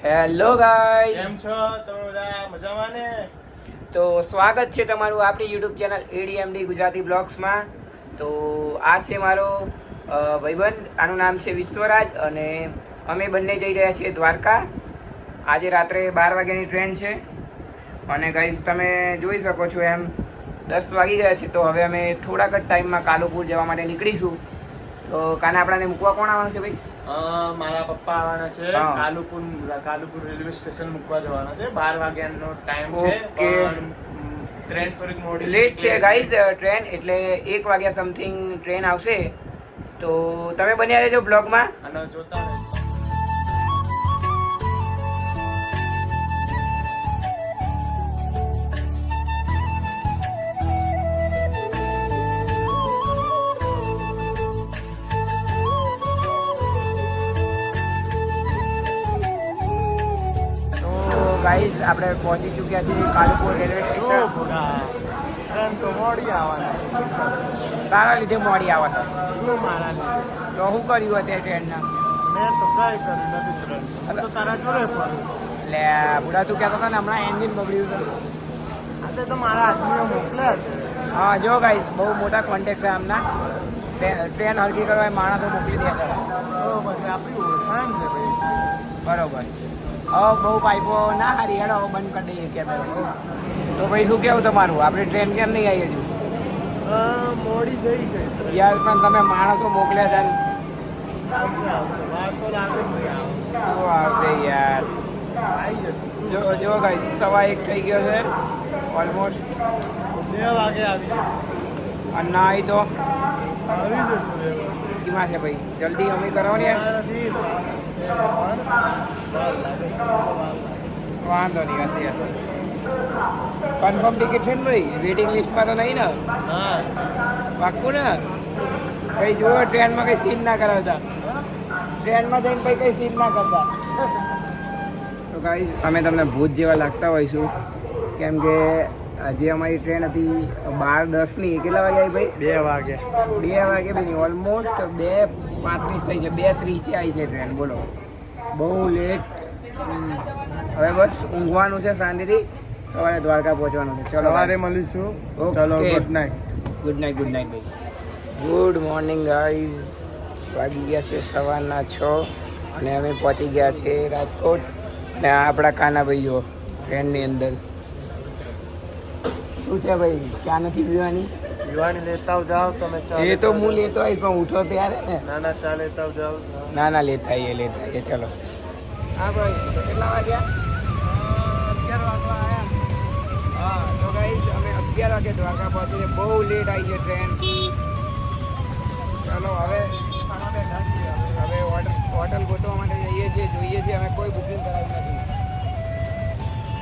Hello guys, કેમ છો તમે બધા? મજામાં ને? તો સ્વાગત છે તમારું આપણી યુટ્યુબ ચેનલ ADMD ગુજરાતી બ્લોગ્સમાં. તો આ છે મારો ભાઈબંધ, આનું નામ છે વિશ્વરાજ અને અમે બંને જઈ રહ્યા છીએ દ્વારકા. આજે રાત્રે 12 વાગ્યાની ટ્રેન છે અને ગાઈસ તમે જોઈ શકો છો એમ 10 વાગી ગયા છે. તો હવે અમે થોડાક જ ટાઈમમાં કાલુપુર જવા માટે નીકળીશું. તો કાને આપણાને મૂકવા કોણ આવવાનું છે ભાઈ? મારા પપ્પા આવવાના છે. હા. કાલુપુર રેલવે સ્ટેશન મૂકવા જવાના છે. 12 વાગ્યાનો ટાઈમ છે. ઓકે. પણ ટ્રેન થોડીક મોડી લેટ છે ગાઈઝ ટ્રેન, એટલે 1 વાગ્યા સમથિંગ ટ્રેન આવશે. તો તમે બન્યા રહેજો બ્લોગમાં. અને જોતા રહેજો. ગાઈઝ આપણે પહોંચી ચૂક્યા છીએ કાલુપુર રેલવે શું સ્ટેશન. ભૂડા? ટ્રેન તો મોડી આવવાના. તારા લીધે મોડી આવે છે. શું મારા લીધે? તો શું કર્યું અત્યારે ટ્રેનના? મેં તો કઈ કર્યું નથી. ટ્રેન હું તો તારા જોડે ફરું. એટલે બુડા તું કહેતો હતો ને હમણાં એન્જિન બગડ્યું છે. આજે તો મારા આદમીઓ મોકલ્યા છે. હા જો ગાઈઝ બહુ મોટા કોન્ટેક્ટ છે આમના. ટ્રેન હરકી કરવા માણસો મોકલી દે છે. તો પછી આપણી ઓળખાણ છે ભાઈ. બરોબર. હવે બહુ પાઇપો ના હારી હેડો હવે બંધ કરી દઈએ કેમેરો. તો ભાઈ શું કેવું તમારું? આપણે ટ્રેન કેમ નહીં આવી હજુ? મોડી ગઈ છે. યાર પણ તમે માણસો મોકલ્યા હતા ને. આવશે વાર તો લાગે ભાઈ આવે. શું આવશે યાર? આવી જશે. જો ગાઈસ 1:15 થઈ ગયો છે ઓલમોસ્ટ. 2 વાગે આવી જશે. અને ના આવી તો આવી જશે 2 વાગે. એમાં છે ભાઈ, જલ્દી અમે કરો ને યાર. વાંધો નહીં, હશે હશે. કન્ફર્મ ટિકિટ છે ને ભાઈ? વેટિંગ લિસ્ટમાં તો નહીં ને? હા. પાક્કું ને? કઈ જુઓ ટ્રેનમાં કઈ સીન ના કરાવતા. ટ્રેનમાં જઈને પછી કઈ સીન ના કરતા. તો ગાઈસ અમે તમને ભૂત જેવા લાગતા હોઈશું, કેમ કે જે અમારી ટ્રેન હતી 12:10ની, કેટલા વાગે આવી ભાઈ? 2 વાગે. 2 વાગે બી નહીં, ઓલમોસ્ટ 2:35 થઈ છે. 2:30 આવી છે ટ્રેન. બોલો, બહુ લેટ. હવે બસ ઊંઘવાનું છે શાંતિથી, સવારે દ્વારકા પહોંચવાનું છે. ચલો સવારે મળીશું. ઓકે. ચલો, good night. Good night, good night ભાઈ. Good morning guys. વાગી ગયા છે સવારના 6 અને અમે પહોંચી ગયા છે રાજકોટ. અને આ આપણા કાનાભાઈ જો ટ્રેનની અંદર. શું છે ભાઈ, ચા નથી પીવાની? યુવાની લેતા જાઓ તમે. ચા એ તો હું લેતો આવીશ પણ ઉઠો ત્યારે ને. નાના ચા લેતા જાઓ. ના લેતા આવીએ. ચલો. હા ભાઈ, કેટલા વાગ્યા? 11 વાગવા આવ્યા. હા તો ગાઈઝ અમે 11 વાગે દ્વારકા પહોંચીને બહુ લેટ આવી છે ટ્રેન. ચાલો હવે હોટલ ગોતવા માટે જઈએ છીએ. જોઈએ છીએ, અમે કોઈ બુકિંગ કરાવી નથી.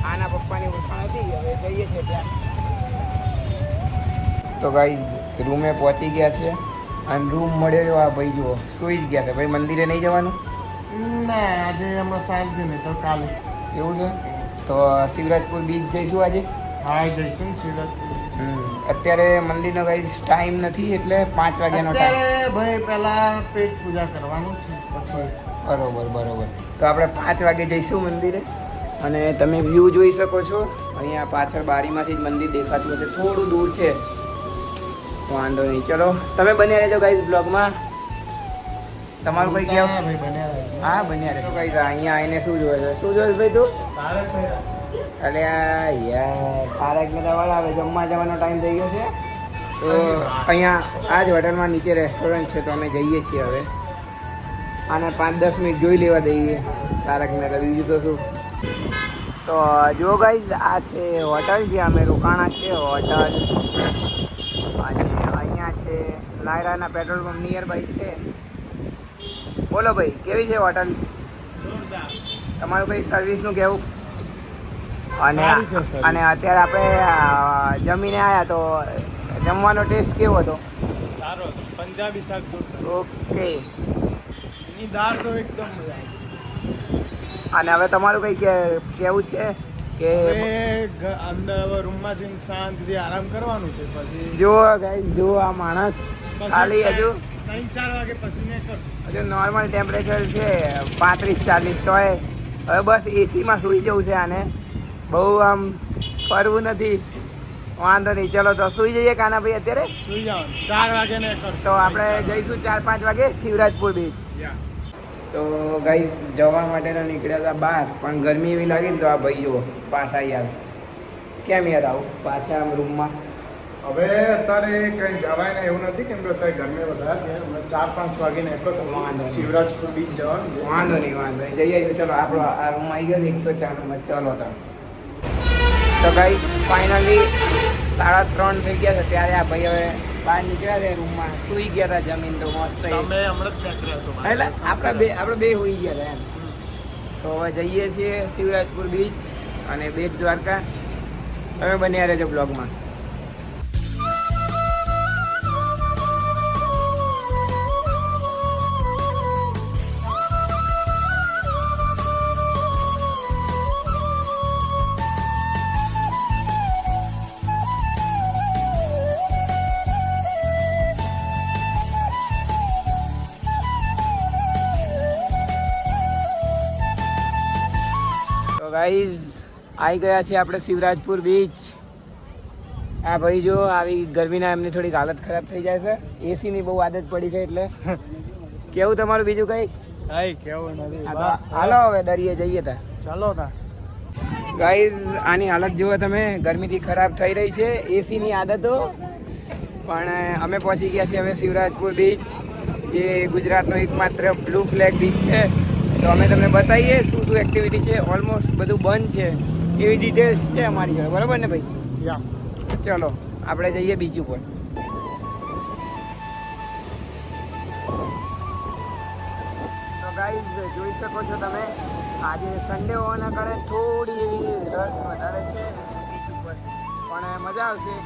આના પપ્પાની ઓળખાણ હતી, હવે જઈએ છીએ ત્યાં. તો ગાઈઝ રૂમે પહોંચી ગયા છે અને રૂમ મળ્યો. આ ભાઈ જુઓ સુઈ જ ગયા છે. ભાઈ મંદિરે નહીં જવાનું? ના, આજે હમણાં શાંતિ નહીં, તો કાલે. એવું છે? તો શિવરાજપુર બીચ જઈશું આજે. હા, જઈશું ને શિવરાજ. અત્યારે મંદિરનો ગાઈઝ ટાઈમ નથી, એટલે 5 વાગ્યાનો ટાઈમ. અત્યારે ભાઈ પહેલા પેટ પૂજા કરવાનું છે પછી. બરોબર. તો આપણે 5 વાગે જઈશું મંદિરે. અને તમે વ્યૂ જોઈ શકો છો. અહીંયા પાછળ બારીમાંથી જ મંદિર દેખાતું હશે. થોડું દૂર છે, વાંધો નહીં. ચલો તમે બન્યા રહેજો ગાઈઝ બ્લોગમાં. તમારું કંઈ કહેવું? ભાઈ બન્યા રહે. હા બન્યા રહેજો ગાઈઝ. અહીંયા આવીને શું જોવે છે? શું જોવે છે ભાઈ તું? તારે છે. અરે યાર, તારક મહેતાવાળા આવે. જમવા જવાનો ટાઈમ થઈ ગયો છે. તો અહીંયા આ જ હોટલમાં નીચે રેસ્ટોરન્ટ છે, તો અમે જઈએ છીએ હવે. આને 5-10 મિનિટ જોઈ લેવા દઈએ તારક મહેતા, બીજું તો શું. તો જો ગાઈઝ આ છે હોટલ જ્યાં અમે રોકાણા છે. હોટલ અને અહીંયા છે લાયરાના પેટ્રોલ પંપ નિયર બાય છે. બોલો ભાઈ, કેવી છે હોટલ? તમારું કંઈ સર્વિસનું કહેવું? અને અત્યારે આપણે જમીને આવ્યા, તો જમવાનો ટેસ્ટ કેવો હતો? સારો હતો. પંજાબી શાક. ઓકે. એની દાળ તો એકદમ મજા આવી. અને હવે તમારું કંઈ કેવું છે કે અંદર હવે રૂમમાં જઈને શાંતિથી આરામ કરવાનું છે? પછી જુઓ ગાઈસ, જુઓ આ માણસ ખાલી હજુ 3-4 વાગે પછી નીકળશું. હજુ નોર્મલ ટેમ્પરેચર છે 35-40, તોય હવે બસ એસીમાં સૂઈ જવું છે આને, બહુ આમ ફરવું નથી. વાંધો નહીં, ચલો તો સૂઈ જઈએ કાનાભાઈ અત્યારે. સુઈ જાઓ 4 વાગે ને તો આપણે જઈશું 4-5 વાગે શિવરાજપુર બીચ. તો ગાઈસ જવા માટે તો નીકળ્યા હતા બહાર, પણ ગરમી એવી લાગી ને તો આ ભાઈ જુઓ પાછા યાર કેમ યાર આવું પાછા આમ રૂમમાં. હવે અત્યારે કંઈ જવાય ને એવું નથી, કેમ કે અત્યારે ગરમી વધારે છે. હમણાં 4-5 વાગે ને વાંધો નહીં. શિવરાજપુર બીચ જવાનું છે. વાંધો નહીં, વાંધો નહીં, જઈએ ચલો. આપણો આ રૂમ આવી ગયો 104 નંબર. ચલો તો ગાઈસ ફાઇનલી 3:30 થઈ ગયા છે ત્યારે આ ભાઈ હવે બહાર નીકળ્યા છે રૂમમાં, સૂઈ ગયા હતા જમીન તો મસ્ત. તમે હમણાં જ નીકળ્યા છો એટલે આપણે બે સૂઈ ગયા હતા એમ. તો હવે જઈએ છીએ શિવરાજપુર બીચ અને બેટ દ્વારકા. તમે બન્યા રહેજો બ્લોગમાં. ગાઈઝ આવી ગયા છે આપણે શિવરાજપુર બીચ. આ ભાઈ જો આવી ગરમીના એમની થોડીક હાલત ખરાબ થઈ જાય છે, એસીની બહુ આદત પડી છે એટલે. કેવું તમારું બીજું કંઈ? કેવું નથી. હાલો હવે દરિયે જઈએ તા. ચાલો તા. ગાઈઝ આની હાલત જુઓ તમે, ગરમીથી ખરાબ થઈ રહી છે, એસીની આદતો. પણ અમે પહોંચી ગયા છીએ હવે શિવરાજપુર બીચ, જે ગુજરાતનો એકમાત્ર બ્લુ ફ્લેગ બીચ છે. તો અમે તમને બતાવીએ શું શું એક્ટિવિટી છે. ઓલમોસ્ટ બધું બંધ છે એવી ડિટેલ્સ છે અમારી જોડે, બરાબર ને ભાઈ? ચલો આપણે જઈએ બીચ ઉપર. તો ગાઈઝ જોઈ શકો છો તમે, આજે સન્ડે હોવાના કારણે થોડી એવી રસ વધારે છે બીચ ઉપર, પણ મજા આવશે.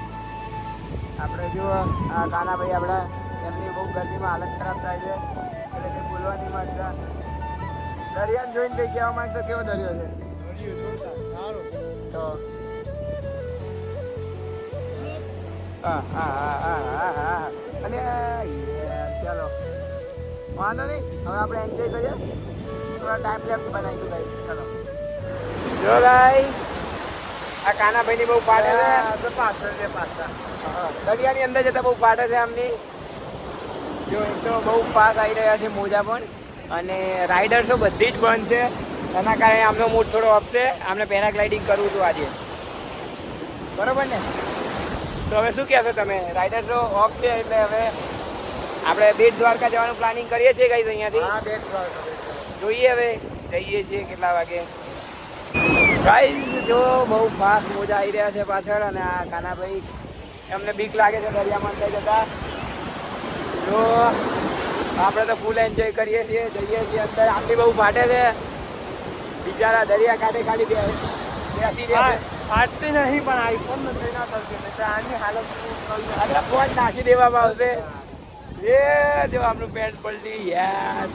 આપણે જો આ કાનાભાઈ આપણા એમની બહુ ગરમીમાં હાલત ખરાબ થાય છે એટલે કે બોલવાની માંગતા. દરિયાને જોઈને કઈ કહેવા માંગતો કેવો દરિયો છે? તો અને ચાલો વાંધો નહીં, હવે આપણે એન્જોય કરીએ. થોડા ટાઈમ લેપ્સ બનાવીશું ભાઈ. ચાલો જો ભાઈ આ કાનાભાઈની બહુ પાટે છે પાછળ, દરિયાની અંદર જતા બહુ પાટે છે આમની. જો એક તો બહુ પાસ આવી રહ્યા છે મોજા પણ, અને રાઇડર્સો બધી જ બંધ છે. એના કારણે આમનો મૂડ થોડો ઓફ છે. આમને પેરાગ્લાઇડિંગ કરવું હતું આજે, બરોબર ને? તો હવે શું કહેશો તમે? રાઇડર્સો ઓફ છે એટલે હવે આપણે બેટ દ્વારકા જવાનું પ્લાનિંગ કરીએ છીએ ગાઈઝ અહીંયાથી. જોઈએ હવે જઈએ છીએ કેટલા વાગે. ગાઈઝ જો બહુ ફાસ્ટ મોજા આવી રહ્યા છે પાછળ, અને આ કાનાભાઈ એમને બીક લાગે છે દરિયામાં અંદર જતા. જો આપણે તો ફૂલ એન્જોય કરીએ છીએ, જઈએ છીએ અંદર. આટલી બહુ ફાટે છે બિચારા, દરિયા કાંઠે ખાલી બેસી જાય. ફાટતી નહીં પણ આઈફોન નથી ના થશે, આની હાલત આપણે ફોન નાખી દેવામાં આવશે. એ જો આમનું પેન્ટ પલટી યાર.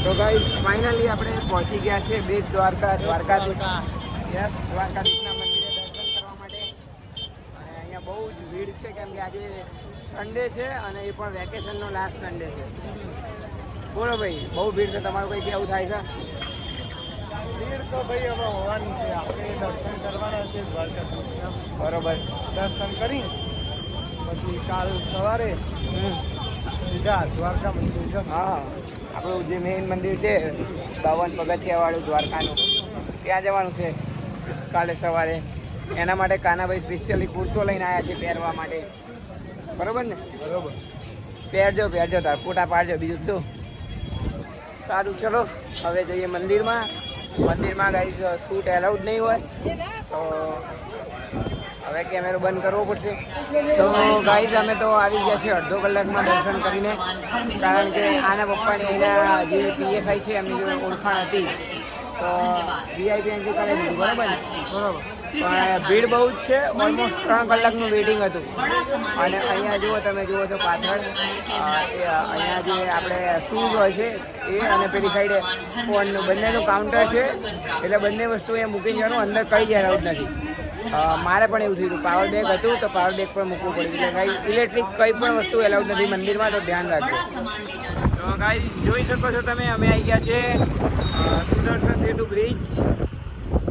તો ગાઈસ ફાઇનલી આપણે પહોંચી ગયા છે બેટ દ્વારકા, દ્વારકાધીશ. યસ, દ્વારકાધીશના મંદિરે દર્શન કરવા માટે. અને અહીંયા બહુ જ ભીડ છે કેમ કે આજે સન્ડે છે અને એ પણ વેકેશનનો લાસ્ટ સન્ડે છે. બોલો ભાઈ, બહુ ભીડ છે. તમારું કંઈ કેવું થાય છે? ભીડ તો ભાઈ હવે હોવાની છે. આપણે દર્શન કરવાના છે દ્વારકાધીશના. બરોબર. દર્શન કરી પછી કાલ સવારે સીધા દ્વારકા મંદિર જશું. હા, આપણું જે મેઇન મંદિર છે 52 પગથિયાવાળું દ્વારકાનું, ત્યાં જવાનું છે કાલે સવારે. એના માટે કાનાભાઈ સ્પેશિયલી કુર્તો લઈને આવ્યા છે પહેરવા માટે, બરોબર ને? બરોબર. પહેરજો તાર ફોટા પાડજો, બીજું શું. સારું ચલો હવે જઈએ મંદિરમાં. મંદિરમાં ગાઈઝ શૂટ એલાઉડ નહીં હોય તો હવે કેમેરો બંધ કરવો પડશે. તો ગાઈઝ અમે તો આવી ગયા છીએ અડધો કલાકમાં દર્શન કરીને, કારણ કે આના પપ્પાની અહીંના જે પીએસઆઈ છે એમની જોડે ઓળખાણ હતી તો વીઆઈપી એન્ટ્રી કરાવી દીધું. બરાબર ને? બરાબર. પણ ભીડ બહુ જ છે. ઓલમોસ્ટ 3 કલાકનું વેઇટિંગ હતું. અને અહીંયા જુઓ, તમે જુઓ છો પાછળ અહીંયા જે આપણે શૂઝ હોય છે એ અને પેલી સાઈડે ફોનનું બંનેનું કાઉન્ટર છે, એટલે બંને વસ્તુ અહીંયા મૂકી જવાનું, અંદર કંઈ જ એલાઉડ નથી. મારે પણ એવું થયું હતું, પાવર બેગ હતું તો પાવર બેગ પણ મૂકવું પડ્યું. એટલે કાંઈ ઇલેક્ટ્રિક કંઈ પણ વસ્તુ એલાઉડ નથી મંદિરમાં, તો ધ્યાન રાખજો. તો ગાઈસ જોઈ શકો છો તમે, અમે આવી ગયા છે સુદર્શન સેતુ બ્રિજ,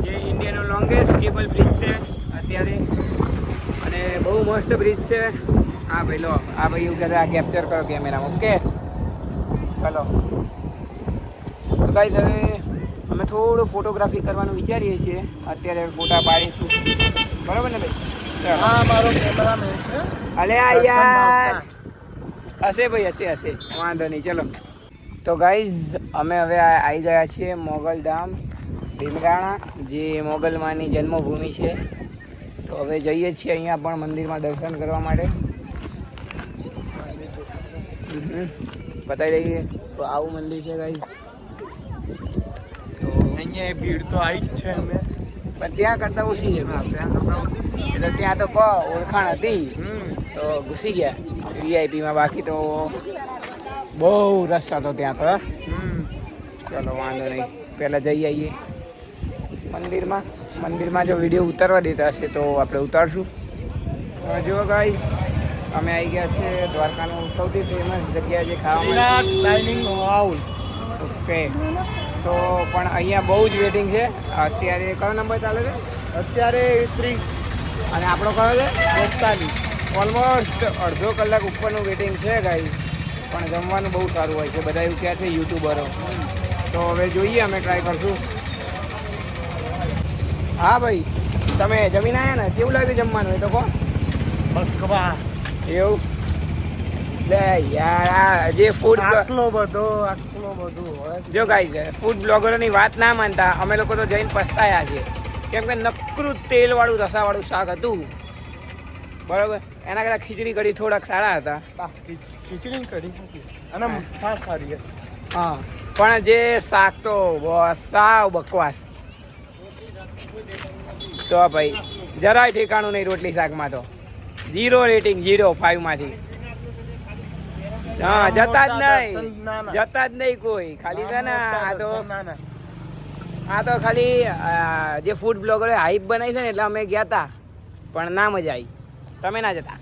જે ઇન્ડિયાનો લોંગેસ્ટ કેબલ બ્રિજ છે અત્યારે, અને બહુ મસ્ત બ્રિજ છે. હા ભાઈ લો, આ ભાઈ એવું કહેતા કેપ્ચર કરો કેમેરામાં. ઓકે ચલો. તો ગાઈસ હવે અમે થોડું ફોટોગ્રાફી કરવાનું વિચારીએ છીએ અત્યારે, ફોટા પાડીશું. બરાબર ને ભાઈ? ચાલો. હા, મારો કેમેરામેન છે. અલે આ યાર હશે ભાઈ, હશે વાંધો નહીં. ચલો તો ગાઈઝ અમે હવે આવી ગયા છીએ મોગલધામ ભીમરાણા, જે મોગલમાની જન્મભૂમિ છે. તો હવે જઈએ છીએ અહીંયા પણ મંદિરમાં દર્શન કરવા માટે. બતાવી દઈએ તો આવું મંદિર છે ગાઈઝ. તો અહીંયા ભીડ તો આવી જ છે. અમે પણ ત્યાં કરતાં ઓછી છે. ત્યાં કરતા ઓછી. એટલે ત્યાં તો કહો ઓળખાણ હતી તો ઘૂસી ગયા વીઆઈપીમાં, બાકી તો બહુ રસ હતો ત્યાં તો. ચલો વાંધો નહીં, પહેલાં જઈ આવીએ મંદિરમાં. મંદિરમાં જો વિડીયો ઉતારવા દેતા હશે તો આપણે ઉતારશું. જો ગાઈસ અમે આવી ગયા છે દ્વારકાનું સૌથી ફેમસ જગ્યા જે ખાવા ડાઇનિંગ હોલ. ઓકે. તો પણ અહીંયા બહુ જ વેટિંગ છે અત્યારે. કયો નંબર ચાલે છે અત્યારે 30 અને આપણો કયો છે? 42. ઓલમોસ્ટ અડધો કલાક ઉપરનું વેટિંગ છે ગાઈસ, પણ જમવાનું બહુ સારું હોય છે. બધા એવું કહે છે યુટ્યુબરો. તો હવે જોઈએ, અમે ટ્રાય કરશું. હા ભાઈ, તમે જમીન આવ્યા ને, કેવું લાગ્યું જમવાનું? એ તો કહો. બકવાસ. એવું લે યાર, આ જે ફૂડ આટલો બધો હોય. જો ગાઈસ ફૂડ બ્લોગરોની વાત ના માનતા, અમે લોકો તો જઈને પસ્તાયા છીએ, કેમ કે નકરું તેલવાળું રસાવાળું શાક હતું. બરાબર, એના કરતાં ખીચડી કઢી થોડાક સારા હતા. ખીચડી કઢી અને છાશ સારી હતી. હા, પણ જે શાક તો સાવ બકવાસ. તો ભાઈ જરાય ઠેકાણું નહીં રોટલી શાકમાં. તો 0 રેટિંગ, 0/5 હા, જતા જ નહીં કોઈ. ખાલી છે ને આ તો ખાલી જે ફૂડ બ્લોગરે હાઈપ બનાવી છે ને, એટલે અમે ગયા હતા પણ ના મજા આવી. તમે ના જતા?